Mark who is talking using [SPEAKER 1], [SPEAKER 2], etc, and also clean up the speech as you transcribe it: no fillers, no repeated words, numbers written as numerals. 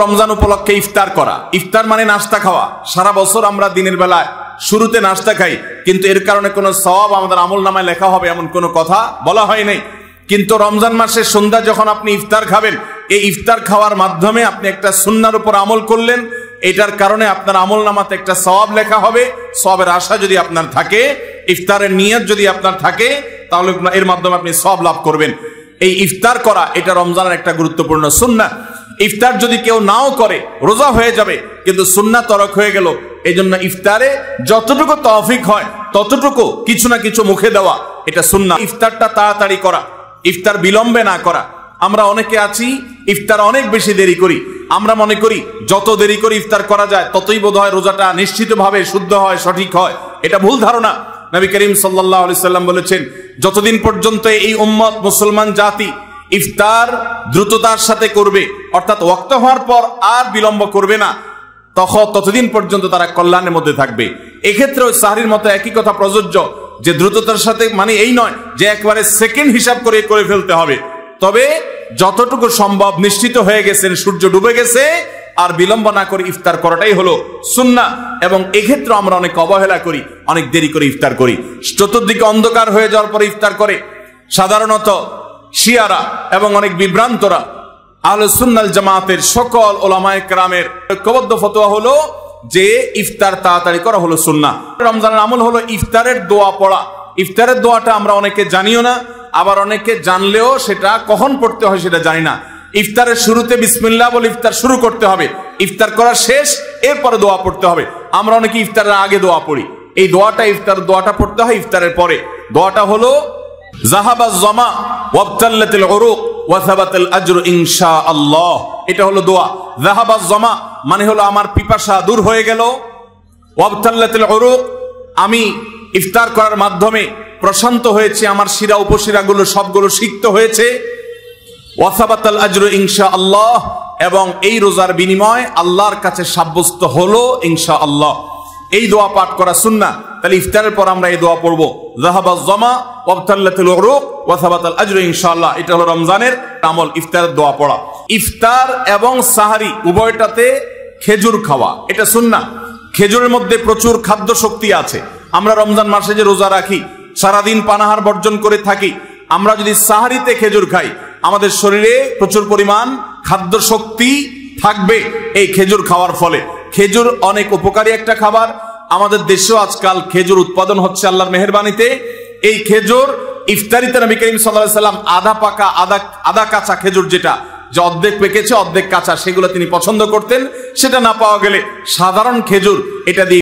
[SPEAKER 1] রমজান উপলক্ষে ইফতার করা। ইফতার মানে নাস্তা খাওয়া। সারা বছর আমরা দিনের বেলায় শুরুতে নাস্তা খাই, কিন্তু এর কারণে কোনো সওয়াব আমাদের আমলনামায় লেখা হবে এমন কোনো কথা বলা হয় নাই। কিন্তু রমজান মাসের সন্ধ্যা যখন আপনি ইফতার খাবেন, এই ইফতার খাওয়ার মাধ্যমে আপনি একটা সুন্নাহর উপর আমল করলেন, এটার কারণে আপনার আমলনামাতে একটা সওয়াব লেখা হবে। সওয়াবের আশা যদি আপনার থাকে, ইফতারের নিয়ত যদি আপনার থাকে, তাহলে এর মাধ্যমে আপনি সওয়াব লাভ করবেন। এই ইফতার করা এটা রমজানের একটা গুরুত্বপূর্ণ সুন্নাহ। ইফতার যদি কেউ নাও করে রোজা হয়ে যাবে, কিন্তু সুন্নাহ তরক হয়ে গেল। এই জন্য ইফতারে যতটুকু তৌফিক হয় ততটুকু কিছু না কিছু মুখে দেওয়া, এটা সুন্নাহ। ইফতারটা তাড়াতাড়ি করা, ইফতার বিলম্বে না করা। আমরা অনেকে আছি ইফতার অনেক বেশি দেরি করি। আমরা মনে করি যত দেরি করে ইফতার করা যায় ততই বোধহয় রোজাটা নিশ্চিতভাবে শুদ্ধ হয়, সঠিক হয়। এটা ভুল ধারণা। নবী করিম সাল্লাল্লাহু আলাইহি সাল্লাম বলেছেন, যতদিন পর্যন্ত এই উম্মত মুসলমান জাতি ইফতার দ্রুততার সাথে করবে, অর্থাৎ ওয়াক্ত হওয়ার পর আর বিলম্ব করবে না, ততদিন পর্যন্ত তারা কল্যাণের মধ্যে থাকবে। এক্ষেত্রে সাহরির মতো একই কথা প্রযোজ্য, যে দ্রুততার সাথে মানে এই নয় যে একবারে সেকেন্ড হিসাব করে ফেলতে হবে, তবে যতটুকু সম্ভব নিশ্চিত হয়ে গেছেন সূর্য ডুবে গেছে আর বিলম্ব না করে ইফতার করাটাই হলো সুন্নাহ। এবং এক্ষেত্রে আমরা অনেক অবহেলা করি, অনেক দেরি করে ইফতার করি। চতুর্দিকে অন্ধকার হয়ে যাওয়ার পরে ইফতার করে সাধারণত শিয়ারা এবং অনেক বিভ্রান্তরা। আহলে সুন্নাত জামাতের সকল উলামায়ে কেরামের ঐক্যবদ্ধ ফতোয়া হলো যে ইফতার তাড়াতাড়ি করা হলো সুন্নাহ। রমজানের আমল হলো ইফতারের দোয়া পড়া। ইফতারের দোয়াটা আমরা অনেকে জানিও না, আবার অনেকে জানলেও সেটা কখন পড়তে হয় সেটা জানি না। ইফতারের শুরুতে বিসমিল্লাহ বলে ইফতার শুরু করতে হবে, ইফতার করা শেষ, এরপরে দোয়া পড়তে হবে। আমরা অনেকে ইফতারের আগে দোয়া পড়ি। এই দোয়াটা ইফতার দোয়াটা পড়তে হয় ইফতারের পরে। দোয়াটা হলো যাহাবাজ জামা ওয়াবতাল্লাতিল উরুক ওয়া সাবাতাল আজরু ইনশাআল্লাহ। এটা হলো দোয়া। যাহাবাজ জামা মানে হলো আমার পিপাসা দূর হয়ে গেল, ওয়াবতাল্লাতিল উরুক আমি ইফতার করার মাধ্যমে প্রশান্ত হয়েছে, আমার শিরা উপশিরাগুলো সবগুলো সিক্ত হয়েছে, ওয়া সাবাতাল আজরু ইনশাআল্লাহ, এবং এই রোজার বিনিময় আল্লাহর কাছে সাব্যস্ত হলো ইনশাআল্লাহ। এই দোয়া পাঠ করা সুন্নাহ। তাহলে ইফতারের পর আমরা এই দোয়া পড়বো, যাহাবাজ জামা ওয়াবতাল্লাতিল উরুক ওয়া সাবাতাল আজরু ইনশাআল্লাহ। এটা হলো রমজানের আমল, ইফতারের দোয়া পড়া। ইফতার এবং সাহারি উভয়টাতে খেজুর খাওয়া এটা সুন্নাহ। খেজুরের মধ্যে প্রচুর খাদ্য শক্তি আছে। আমরা রমজান মাসে যে রোজা রাখি, সারাদিন পানাহার বর্জন করে থাকি, আমরা যদি সাহারিতে খেজুর খাই, আমাদের শরীরে প্রচুর পরিমাণ খাদ্য শক্তি থাকবে এই খেজুর খাওয়ার ফলে। খেজুর অনেক উপকারী একটা খাবার। আমাদের দেশেও আজকাল খেজুর উৎপাদন হচ্ছে আল্লাহর মেহেরবানিতে। এই খেজুর ইফতারিতে নবী করিম সাল্লাল্লাহু আলাইহি সাল্লাম আধা পাকা আধা কাঁচা খেজুর, যেটা যে অর্ধেক পেকেছে অর্ধেক কাঁচা, সেগুলো তিনি পছন্দ করতেন। সেটা না পাওয়া গেলে সাধারণ খেজুর এটা দিয়ে